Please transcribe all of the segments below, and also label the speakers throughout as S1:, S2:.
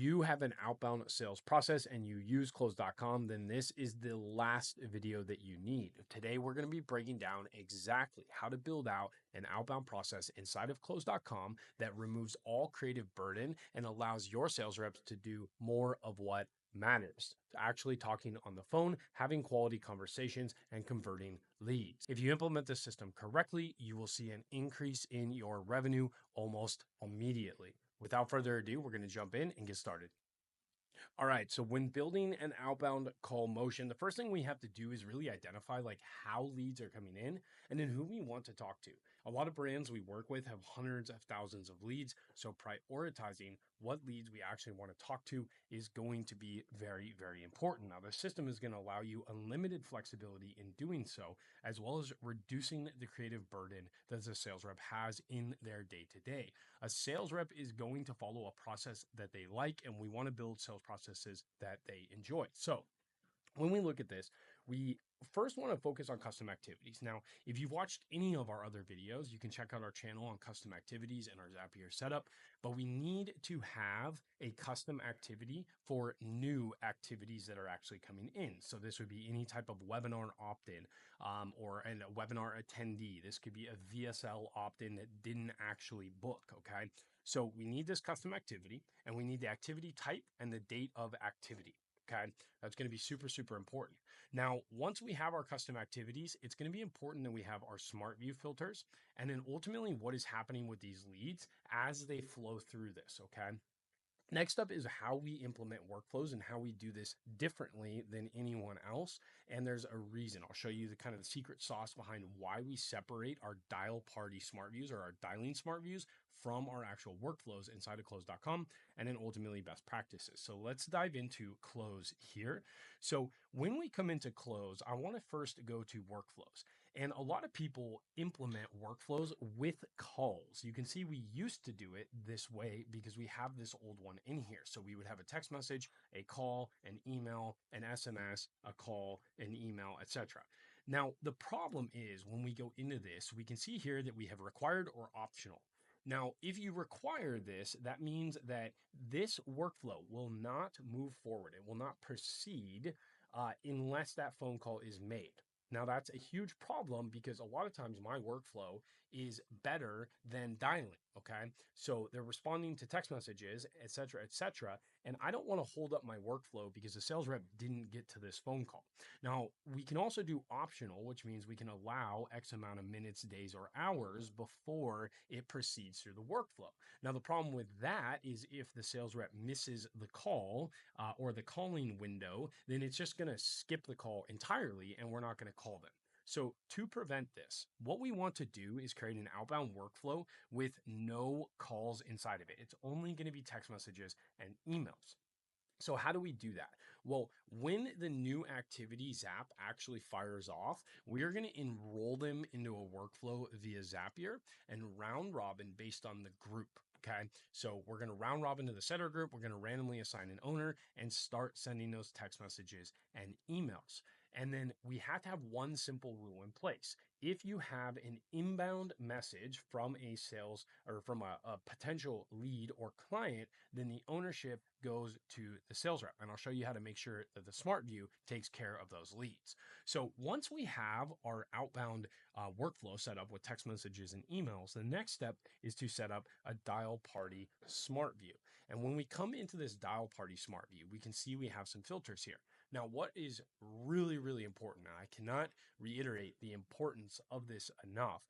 S1: you have an outbound sales process and you use close.com, then this is the last video that you need. Today, we're going to be breaking down exactly how to build out an outbound process inside of close.com that removes all creative burden and allows your sales reps to do more of what matters, actually talking on the phone, having quality conversations, and converting leads. If you implement this system correctly, you will see an increase in your revenue almost immediately. Without further ado, we're going to jump in and get started. All right, so when building an outbound call motion, the first thing we have to do is really identify like how leads are coming in and then who we want to talk to. A lot of brands we work with have hundreds of thousands of leads, so prioritizing what leads we actually want to talk to is going to be very, very important. Now, the system is going to allow you unlimited flexibility in doing so, as well as reducing the creative burden that the sales rep has in their day to day. A sales rep is going to follow a process that they like, and we want to build sales processes that they enjoy. So when we look at this, we first want to focus on custom activities. Now, if you've watched any of our other videos, you can check out our channel on custom activities and our Zapier setup, but we need to have a custom activity for new activities that are actually coming in. So this would be any type of webinar opt-in or a webinar attendee. This could be a VSL opt-in that didn't actually book, okay? So we need this custom activity and we need the activity type and the date of activity. Okay, that's going to be super, super important. Now, once we have our custom activities, it's going to be important that we have our smart view filters and then ultimately what is happening with these leads as they flow through this. Okay. Next up is how we implement workflows and how we do this differently than anyone else. And there's a reason. I'll show you the kind of the secret sauce behind why we separate our dial party smart views or our dialing smart views from our actual workflows inside of close.com and then ultimately best practices. So let's dive into close here. So when we come into close, I want to first go to workflows. And a lot of people implement workflows with calls. You can see we used to do it this way because we have this old one in here. So we would have a text message, a call, an email, an SMS, a call, an email, etc. Now, the problem is when we go into this, we can see here that we have required or optional. Now, if you require this, that means that this workflow will not move forward. It will not proceed unless that phone call is made. Now, that's a huge problem because a lot of times my workflow is better than dialing. Okay. So they're responding to text messages, et cetera, et cetera. And I don't want to hold up my workflow because the sales rep didn't get to this phone call. Now, we can also do optional, which means we can allow X amount of minutes, days, or hours before it proceeds through the workflow. Now, the problem with that is if the sales rep misses the call or the calling window, then it's just going to skip the call entirely and we're not going to call them. So to prevent this, what we want to do is create an outbound workflow with no calls inside of it. It's only going to be text messages and emails. So how do we do that? Well, when the new activities app actually fires off, we are going to enroll them into a workflow via Zapier and round robin based on the group. Okay. So we're going to round robin to the setter group. We're going to randomly assign an owner and start sending those text messages and emails. And then we have to have one simple rule in place. If you have an inbound message from a sales or from a potential lead or client, then the ownership goes to the sales rep. And I'll show you how to make sure that the smart view takes care of those leads. So once we have our outbound workflow set up with text messages and emails, the next step is to set up a dial party smart view. And when we come into this dial party smart view, we can see we have some filters here. Now, what is really, really important, and I cannot reiterate the importance of this enough,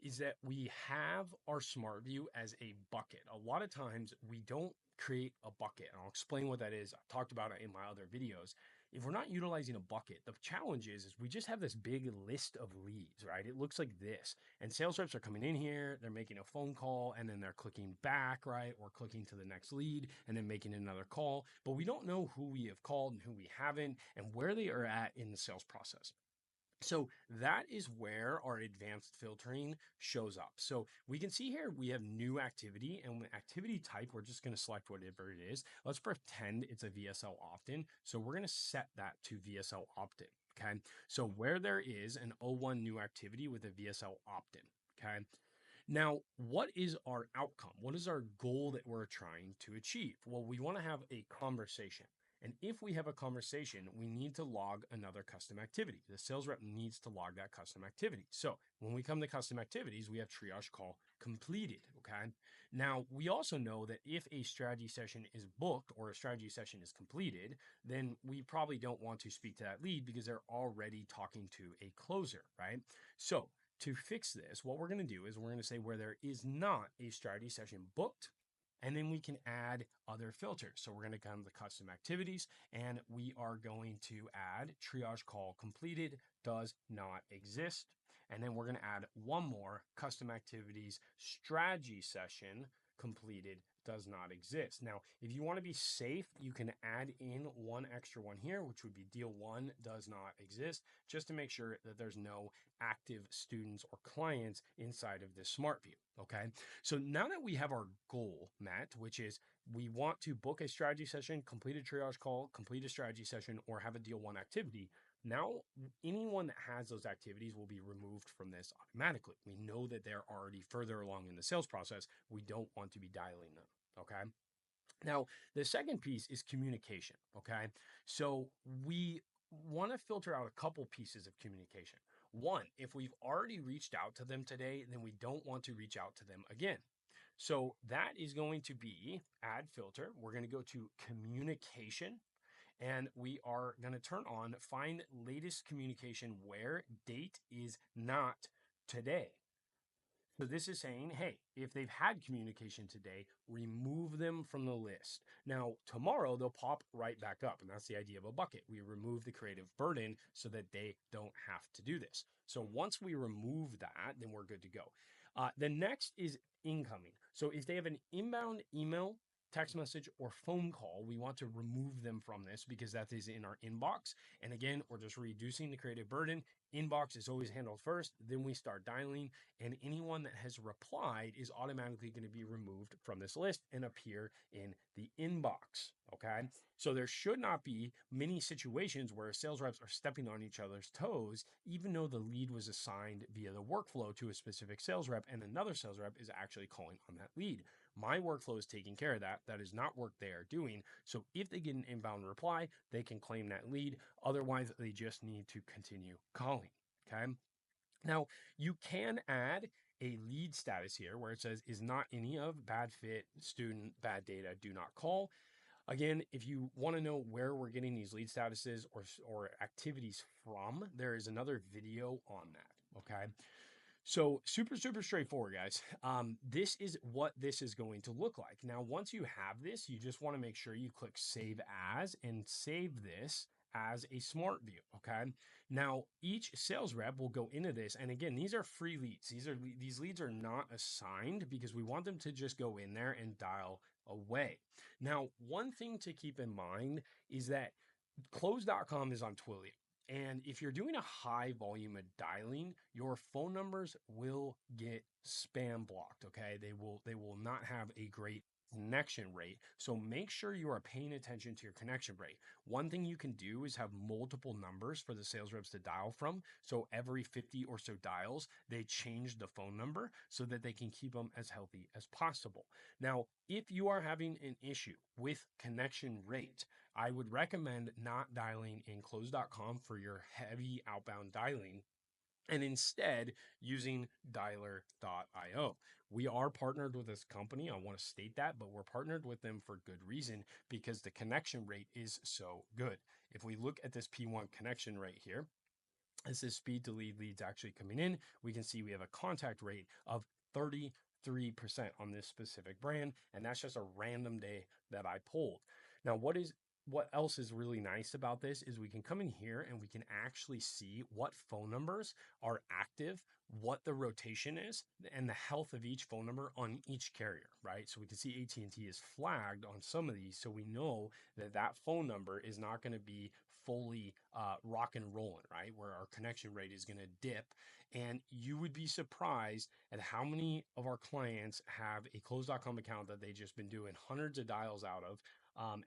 S1: is that we have our smart view as a bucket. A lot of times we don't create a bucket, and I'll explain what that is. I've talked about it in my other videos. If we're not utilizing a bucket, the challenge is we just have this big list of leads, right? It looks like this. And sales reps are coming in here, they're making a phone call, and then they're clicking back, right? Or clicking to the next lead and then making another call. But we don't know who we have called and who we haven't and where they are at in the sales process. So that is where our advanced filtering shows up. So we can see here we have new activity, and with activity type, we're just going to select whatever it is. Let's pretend it's a VSL opt-in. So we're going to set that to VSL opt-in. Okay. So where there is an O1 new activity with a VSL opt-in. Okay. Now, what is our outcome? What is our goal that we're trying to achieve? Well, we want to have a conversation. And if we have a conversation, we need to log another custom activity. The sales rep needs to log that custom activity. So when we come to custom activities, we have triage call completed. Okay. Now, we also know that if a strategy session is booked or a strategy session is completed, then we probably don't want to speak to that lead because they're already talking to a closer, right? So to fix this, what we're going to do is we're going to say where there is not a strategy session booked, and then we can add other filters. So we're going to come to custom activities and we are going to add triage call completed does not exist. And then we're going to add one more custom activities strategy session completed does not exist. Now, if you want to be safe, you can add in one extra one here, which would be deal one does not exist, just to make sure that there's no active students or clients inside of this smart view. Okay. So now that we have our goal met, which is we want to book a strategy session, complete a triage call, complete a strategy session, or have a deal one activity. Now, anyone that has those activities will be removed from this automatically. We know that they're already further along in the sales process. We don't want to be dialing them. Okay. Now, the second piece is communication. Okay. So we want to filter out a couple pieces of communication. One, if we've already reached out to them today, then we don't want to reach out to them again. So that is going to be add filter. We're going to go to communication and we are going to turn on find latest communication where date is not today. So this is saying, hey, if they've had communication today, remove them from the list. Now, tomorrow they'll pop right back up. And that's the idea of a bucket. We remove the creative burden so that they don't have to do this. So once we remove that, then we're good to go. The next is incoming. So if they have an inbound email, text message, or phone call, we want to remove them from this because that is in our inbox. And again, we're just reducing the creative burden. Inbox is always handled first, then we start dialing, and anyone that has replied is automatically going to be removed from this list and appear in the inbox. Okay. So there should not be many situations where sales reps are stepping on each other's toes, even though the lead was assigned via the workflow to a specific sales rep and another sales rep is actually calling on that lead. My workflow is taking care of that. That is not work they are doing. So if they get an inbound reply, they can claim that lead. Otherwise, they just need to continue calling. Okay. Now, you can add a lead status here where it says is not any of bad fit, student, bad data, do not call. Again, if you want to know where we're getting these lead statuses or activities from, there is another video on that. Okay. So super, super straightforward, guys. This is what this is going to look like. Now, once you have this, you just want to make sure you click save as and save this as a smart view. Okay. Now, each sales rep will go into this. And again, these are free leads. These leads are not assigned because we want them to just go in there and dial away. Now, one thing to keep in mind is that close.com is on Twilio. And if you're doing a high volume of dialing, your phone numbers will get spam blocked. Okay. They will not have a great connection rate. So make sure you are paying attention to your connection rate. One thing you can do is have multiple numbers for the sales reps to dial from. So every 50 or so dials, they change the phone number so that they can keep them as healthy as possible. Now, if you are having an issue with connection rate, I would recommend not dialing in close.com for your heavy outbound dialing and instead using dialer.io. We are partnered with this company. I want to state that, but we're partnered with them for good reason because the connection rate is so good. If we look at this P1 connection rate here, this is speed to lead leads actually coming in. We can see we have a contact rate of 33% on this specific brand. And that's just a random day that I pulled. Now, what else is really nice about this is we can come in here and we can actually see what phone numbers are active, what the rotation is, and the health of each phone number on each carrier, right? So we can see AT&T is flagged on some of these, so we know that that phone number is not going to be fully rock and rolling, right? Where our connection rate is going to dip. And you would be surprised at how many of our clients have a close.com account that they've just been doing hundreds of dials out of.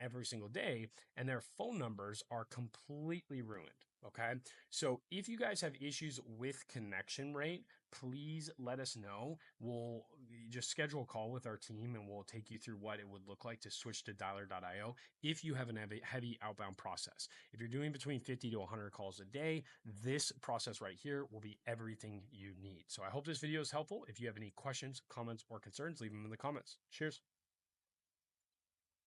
S1: every single day, and their phone numbers are completely ruined. Okay. So if you guys have issues with connection rate, please let us know. We'll just schedule a call with our team and we'll take you through what it would look like to switch to dialer.io if you have a heavy outbound process. If you're doing between 50 to 100 calls a day, this process right here will be everything you need. So I hope this video is helpful. If you have any questions, comments, or concerns, leave them in the comments. Cheers.